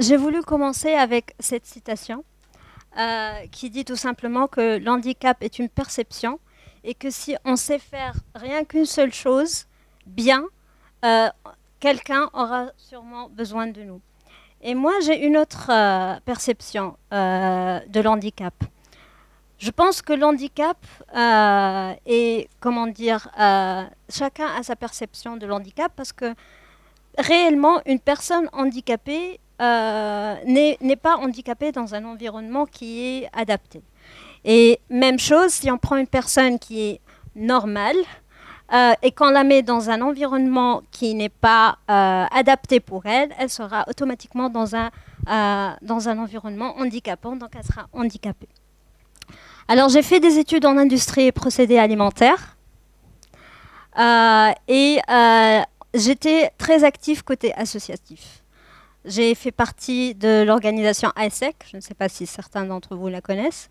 J'ai voulu commencer avec cette citation qui dit tout simplement que l'handicap est une perception et que si on sait faire rien qu'une seule chose bien, euh, quelqu'un aura sûrement besoin de nous. Et moi, j'ai une autre perception de l'handicap. Je pense que l'handicap est, comment dire, chacun a sa perception de l'handicap parce que réellement, une personne handicapée n'est pas handicapée dans un environnement qui est adapté. Et même chose, si on prend une personne qui est normale et qu'on la met dans un environnement qui n'est pas adapté pour elle, elle sera automatiquement dans un environnement handicapant, donc elle sera handicapée. Alors j'ai fait des études en industrie et procédés alimentaires j'étais très active côté associatif. J'ai fait partie de l'organisation ISEC, je ne sais pas si certains d'entre vous la connaissent.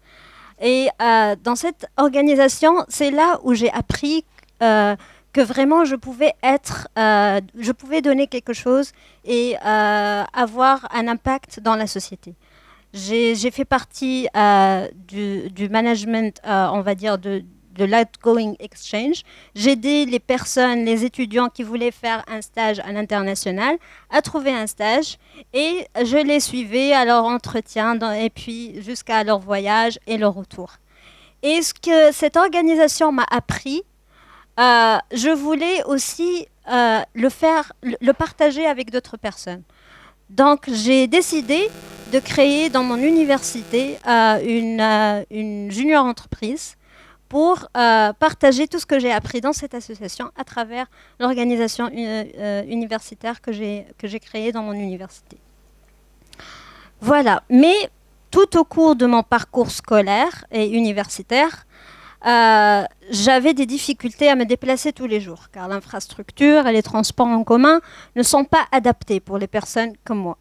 Et dans cette organisation, c'est là où j'ai appris que vraiment je pouvais donner quelque chose et avoir un impact dans la société. J'ai fait partie du management, on va dire, de l'outgoing exchange. J'ai aidé les personnes, les étudiants qui voulaient faire un stage à l'international à trouver un stage et je les suivais à leur entretien et puis jusqu'à leur voyage et leur retour. Et ce que cette organisation m'a appris, je voulais aussi le partager avec d'autres personnes. Donc j'ai décidé de créer dans mon université une junior entreprise pour partager tout ce que j'ai appris dans cette association à travers l'organisation universitaire que j'ai créée dans mon université. Voilà, mais tout au cours de mon parcours scolaire et universitaire, j'avais des difficultés à me déplacer tous les jours, car l'infrastructure et les transports en commun ne sont pas adaptés pour les personnes comme moi.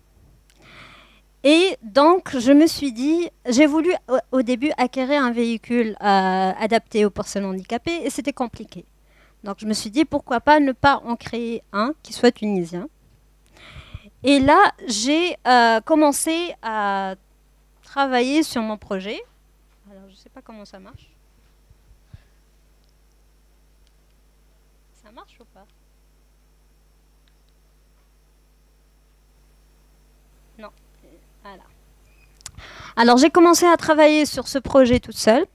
Et donc, je me suis dit, j'ai voulu au début acquérir un véhicule adapté aux personnes handicapées et c'était compliqué. Donc, je me suis dit, pourquoi pas ne pas en créer un qui soit tunisien. Et là, j'ai commencé à travailler sur mon projet. Alors, je ne sais pas comment ça marche. Ça marche ou pas? Non. Voilà. Alors j'ai commencé à travailler sur ce projet toute seule.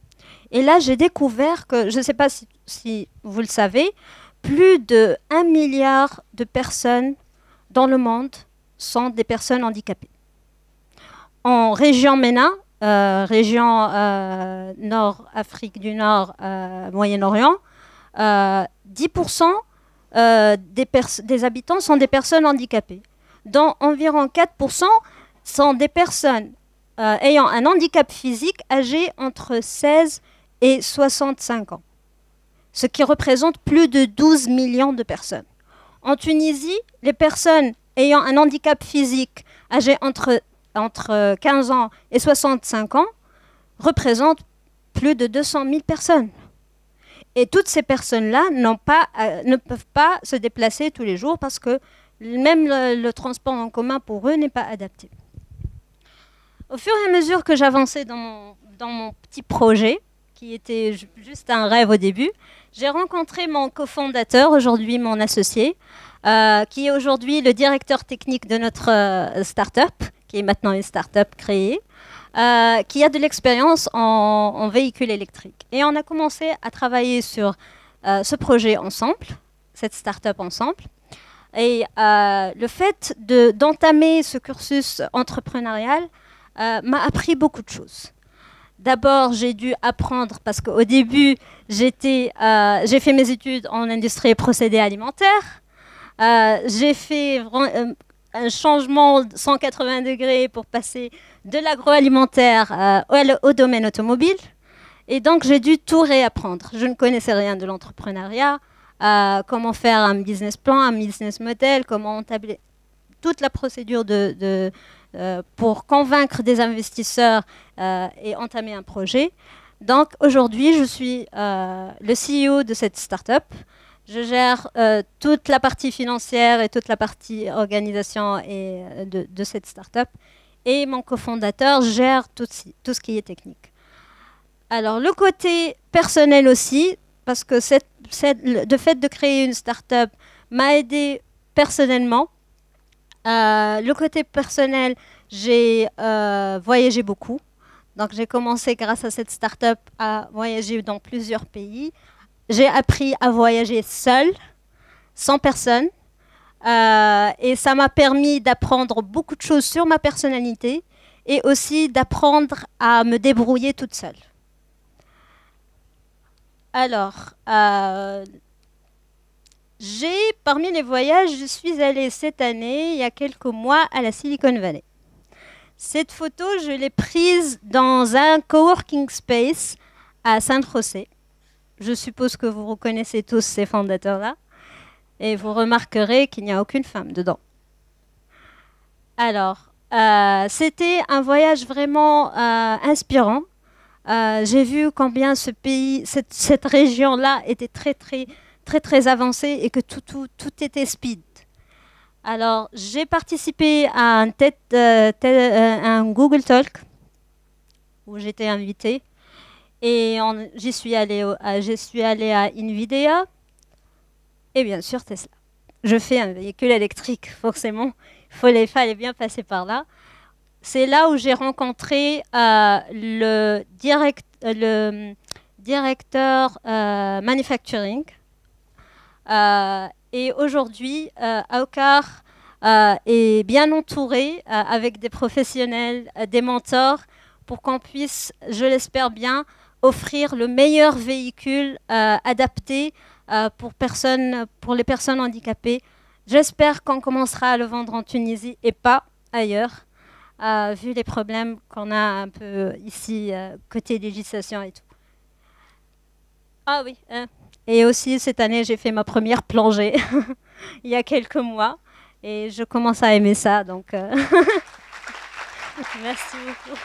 Et là, j'ai découvert que, je ne sais pas si vous le savez, plus de 1 milliard de personnes dans le monde sont des personnes handicapées. En région MENA, région Nord, Afrique du Nord, Moyen-Orient, 10% des habitants sont des personnes handicapées. Dont environ 4% sont des personnes ayant un handicap physique âgées entre 16 et 65 ans, ce qui représente plus de 12 millions de personnes. En Tunisie, les personnes ayant un handicap physique âgées entre 15 ans et 65 ans représentent plus de 200 000 personnes. Et toutes ces personnes-là ne peuvent pas se déplacer tous les jours parce que même le transport en commun pour eux n'est pas adapté. Au fur et à mesure que j'avançais dans mon petit projet, qui était juste un rêve au début, j'ai rencontré mon cofondateur, aujourd'hui mon associé, qui est aujourd'hui le directeur technique de notre start-up, qui est maintenant une start-up créée, qui a de l'expérience en véhicules électriques. Et on a commencé à travailler sur ce projet ensemble, cette start-up ensemble. Et le fait d'entamer ce cursus entrepreneurial m'a appris beaucoup de choses. D'abord, j'ai dû apprendre, parce qu'au début, j'ai fait mes études en industrie et procédés alimentaires. J'ai fait un changement de 180 degrés pour passer de l'agroalimentaire au domaine automobile. Et donc, j'ai dû tout réapprendre. Je ne connaissais rien de l'entrepreneuriat, comment faire un business plan, un business model, comment entabler toute la procédure pour convaincre des investisseurs et entamer un projet. Donc aujourd'hui, je suis le CEO de cette start-up. Je gère toute la partie financière et toute la partie organisation de cette start-up. Et mon cofondateur gère tout ce qui est technique. Alors, le côté personnel aussi, parce que le fait de créer une start-up m'a aidé personnellement. Le côté personnel, j'ai voyagé beaucoup. Donc, j'ai commencé grâce à cette start-up à voyager dans plusieurs pays. J'ai appris à voyager seule, sans personne. Et ça m'a permis d'apprendre beaucoup de choses sur ma personnalité et aussi d'apprendre à me débrouiller toute seule. Alors, parmi les voyages, je suis allée cette année, il y a quelques mois, à la Silicon Valley. Cette photo, je l'ai prise dans un coworking space à San José. Je suppose que vous reconnaissez tous ces fondateurs-là. Et vous remarquerez qu'il n'y a aucune femme dedans. Alors, c'était un voyage vraiment inspirant. J'ai vu combien ce pays, cette région-là était très avancée et que tout était speed. Alors, j'ai participé à un Google Talk où j'étais invitée. Et j'y suis allée à NVIDIA et bien sûr Tesla. Je fais un véhicule électrique, forcément. Il fallait bien passer par là. C'est là où j'ai rencontré le directeur manufacturing. Et aujourd'hui, Aukar est bien entouré avec des professionnels, des mentors, pour qu'on puisse, je l'espère bien, offrir le meilleur véhicule adapté pour les personnes handicapées. J'espère qu'on commencera à le vendre en Tunisie et pas ailleurs, vu les problèmes qu'on a un peu ici, côté législation et tout. Ah oui, et aussi cette année, j'ai fait ma première plongée, il y a quelques mois, et je commence à aimer ça, donc merci beaucoup.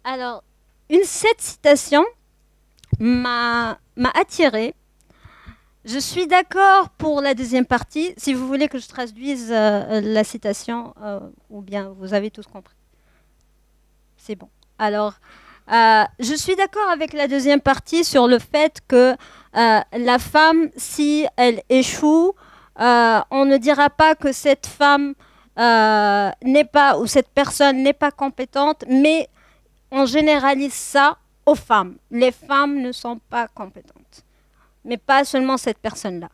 Alors, cette citation m'a attirée. Je suis d'accord pour la deuxième partie. Si vous voulez que je traduise la citation, ou bien vous avez tous compris. C'est bon. Alors, je suis d'accord avec la deuxième partie sur le fait que la femme, si elle échoue, on ne dira pas que cette femme n'est pas, ou cette personne n'est pas compétente, mais on généralise ça aux femmes. Les femmes ne sont pas compétentes, mais pas seulement cette personne-là.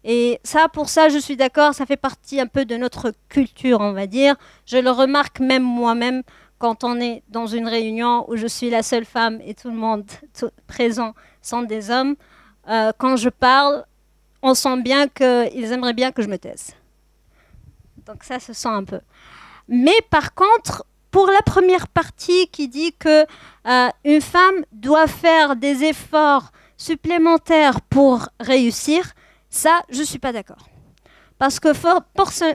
Et ça, pour ça, je suis d'accord, ça fait partie un peu de notre culture, on va dire. Je le remarque même moi-même quand on est dans une réunion où je suis la seule femme et tout le monde présent sont des hommes. Quand je parle, on sent bien qu'ils aimeraient bien que je me taise. Donc ça se sent un peu. Mais par contre, pour la première partie qui dit que une femme doit faire des efforts supplémentaires pour réussir, ça, je ne suis pas d'accord. Parce que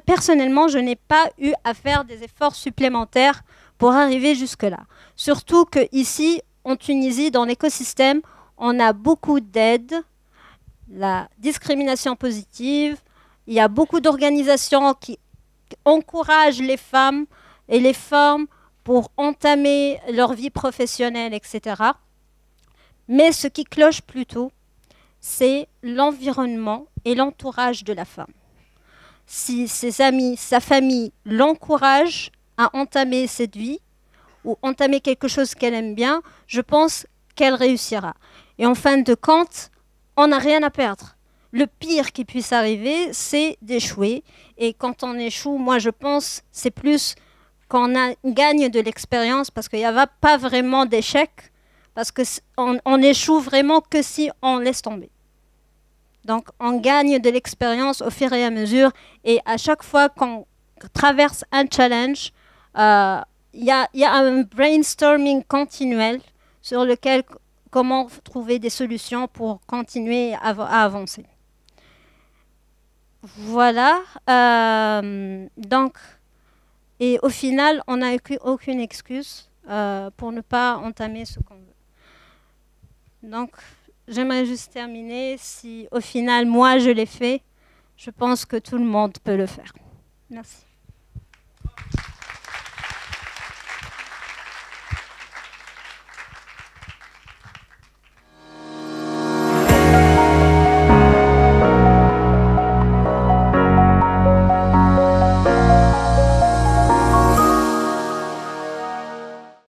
personnellement, je n'ai pas eu à faire des efforts supplémentaires pour arriver jusque-là. Surtout qu'ici, en Tunisie, dans l'écosystème, on a beaucoup d'aides, la discrimination positive, il y a beaucoup d'organisations qui encouragent les femmes et les forment pour entamer leur vie professionnelle, etc. Mais ce qui cloche plutôt, c'est l'environnement et l'entourage de la femme. Si ses amis, sa famille l'encouragent à entamer cette vie ou entamer quelque chose qu'elle aime bien, je pense qu'elle réussira. Et en fin de compte, on n'a rien à perdre. Le pire qui puisse arriver, c'est d'échouer. Et quand on échoue, moi je pense, c'est plus qu'on gagne de l'expérience parce qu'il n'y a pas vraiment d'échec, parce qu'on échoue vraiment que si on laisse tomber. Donc on gagne de l'expérience au fur et à mesure, et à chaque fois qu'on traverse un challenge, il y a un brainstorming continuel sur lequel comment trouver des solutions pour continuer à avancer. Voilà. Donc, et au final, on n'a aucune excuse pour ne pas entamer ce qu'on veut. Donc, j'aimerais juste terminer. Si au final, moi, je l'ai fait, je pense que tout le monde peut le faire. Merci.